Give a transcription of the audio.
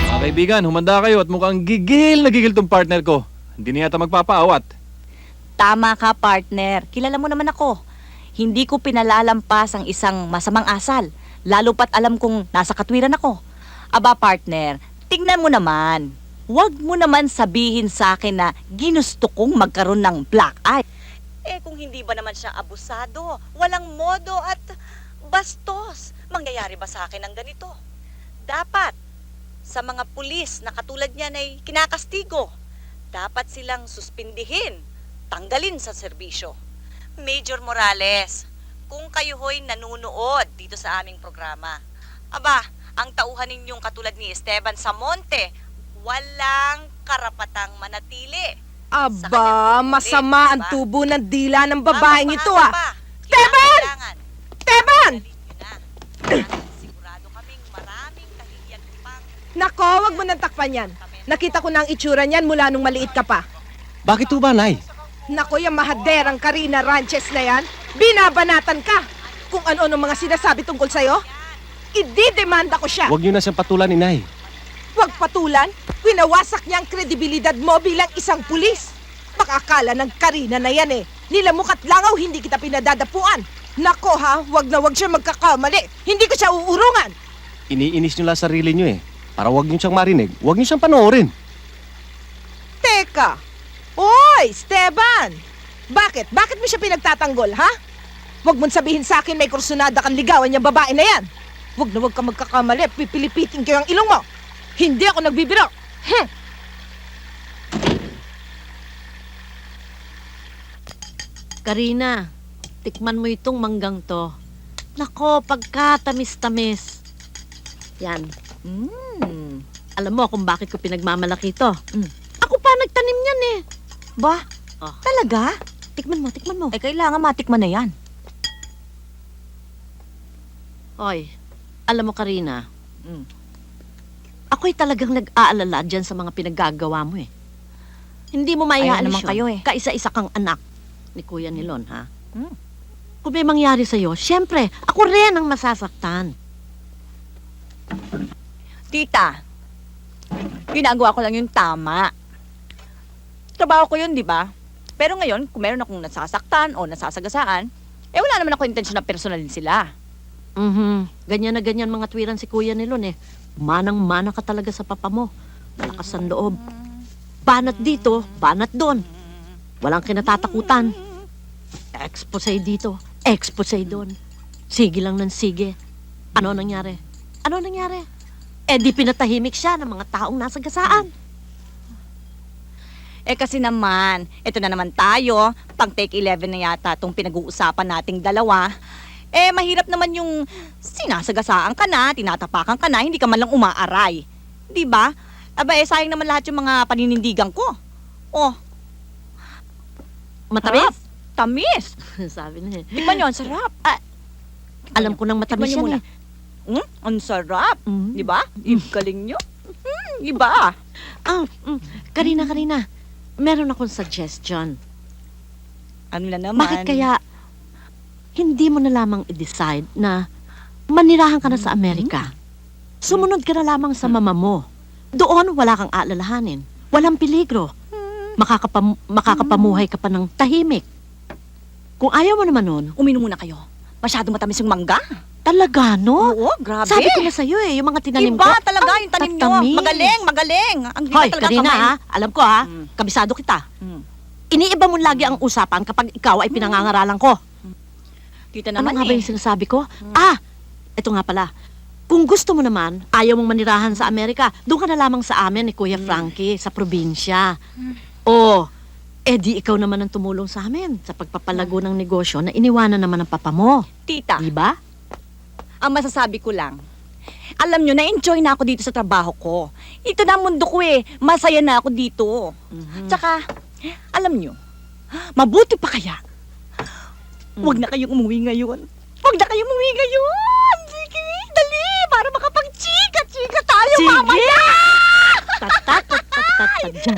Mga kaibigan, humanda kayo at mukhang gigil na gigil tong partner ko. Hindi na yata magpapaawat. Tama ka, partner. Kilala mo naman ako. Hindi ko pinalalampas ang isang masamang asal. Lalo pat alam kong nasa katwiran ako. Aba, partner, tingnan mo naman. Huwag mo naman sabihin sa akin na ginusto kong magkaroon ng black eye. Eh kung hindi ba naman siya abusado, walang modo at bastos, mangyayari ba sa akin ang ganito? Dapat, sa mga pulis na katulad niyan ay kinakastigo. Dapat silang suspindihin, tanggalin sa serbisyo. Major Morales, kung kayo ho'y nanunood dito sa aming programa, aba, ang tauhan ninyong katulad ni Esteban Samonte, walang karapatang manatili. Aba, masama ang tubo ng dila ng babaeng ito ah. Esteban! Esteban! Sigurado kaming maraming kahiyag pang... Nako, wag mo nang takpan yan. Nakita ko na ang itsura niyan mula nung maliit ka pa. Bakit ho ba, Nay? Nako, yung mahaderang Karina Ranches na yan, binabanatan ka. Kung ano-ano mga sinasabi tungkol sa'yo, ididemanda ko siya. Huwag niyo na siyang patulan ni Nay. Huwag patulan, winawasak niya ang kredibilidad mo bilang isang pulis. Baka akala ng Karina na yan eh. Nilamok at langaw, hindi kita pinadadapuan. Nako ha, wag na wag siya magkakamali. Hindi ko siya uurungan. Iniinis niyo lang sarili niyo eh. Para huwag niyo siyang marinig, huwag niyo siyang panoorin. Teka! Oy, Esteban! Bakit? Bakit mo siya pinagtatanggol, ha? Huwag mong sabihin sa akin may kursunada kang ligawan niyang babae na yan. Huwag na huwag ka magkakamali, pipilipitin ko yung ilong mo. Hindi ako nagbibiro. Karina, tikman mo itong manggang to. Nako, pagkatamis-tamis. Yan. Alam mo kung bakit ko pinagmamalaki ito. Ako pa nagtanim niyan eh. Ba? Oh. Talaga? Tikman mo, tikman mo. Eh, kailangan matikman na yan. Hoy, alam mo Karina, ako'y talagang nag-aalala dyan sa mga pinaggagawa mo eh. Hindi mo Ayan maiaalis naman yun. kayo eh. Kaisa-isa kang anak ni Kuya Nilon, ha? Kung may mangyari sa'yo, syempre, ako rin ang masasaktan. Tita, ginagawa ko lang yung tama. Trabaho ko yun, di ba? Pero ngayon, kung meron akong nasasaktan o nasasagasaan, eh wala naman ako intensyon na personalin sila. Ganyan na ganyan mga tuwiran si Kuya Nilon eh. Manang-mana ka talaga sa papa mo. Malakas ang loob. Banat dito, banat doon. Walang kinatatakutan. Expose dito, expose doon. Sige lang ng sige. Ano nangyari? Ano nangyari? Eh di pinatahimik siya ng mga taong nasa gasaan. Eh kasi naman, ito na naman tayo, pang take 11 na yata itong pinag-uusapan nating dalawa. Eh mahirap naman yung sinasagasaan ka na, tinatapakan ka na, hindi ka man lang umaaray. Di ba? Aba eh sayang naman lahat yung mga paninindigan ko. Oh, Matamis? sarap. Tamis. Sabi na eh. Tikman nyo, ang sarap. Alam ko nang matamis Tikman nyo yan muna. eh. Ang sarap. Mm. Di ba? Galing nyo. Iba. Karina, meron akong suggestion. Ano na naman? Bakit kaya hindi mo na lamang i-decide na manirahan ka na sa Amerika? Sumunod ka na lamang sa mama mo. Doon wala kang aalalahanin. Walang peligro. Makakapamuhay ka pa ng tahimik. Kung ayaw mo naman nun, Uminom muna kayo. Masyado matamis yung mangga. talaga, no? Oo, grabe. Sabi ko na sa'yo eh, yung mga tinanim ko. Iba talaga yung tanim nyo. tatamis. Magaling. Ang iba Hoy, talaga Karina kamay. ha, alam ko ha, Mm. kabisado kita. Mm. Iniiba mo lagi ang usapan kapag ikaw ay pinangangaralan ko. Kita Ano naman nga ba eh. yung sinasabi ko? Ito nga pala. Kung gusto mo naman, ayaw mong manirahan sa Amerika, doon ka na lamang sa amin ni Kuya Frankie, sa probinsya. O, di ikaw naman ang tumulong sa amin sa pagpapalago ng negosyo na iniwanan naman ng papa mo. Tita, Di ba? ang masasabi ko lang, alam nyo, na-enjoy na ako dito sa trabaho ko. Ito na ang mundo ko eh. Masaya na ako dito. Tsaka, alam nyo, mabuti pa kaya. Huwag na kayong umuwi ngayon. Huwag na kayong umuwi ngayon. Sige, dali, para makapag-chika tayo mamaya. Tadya.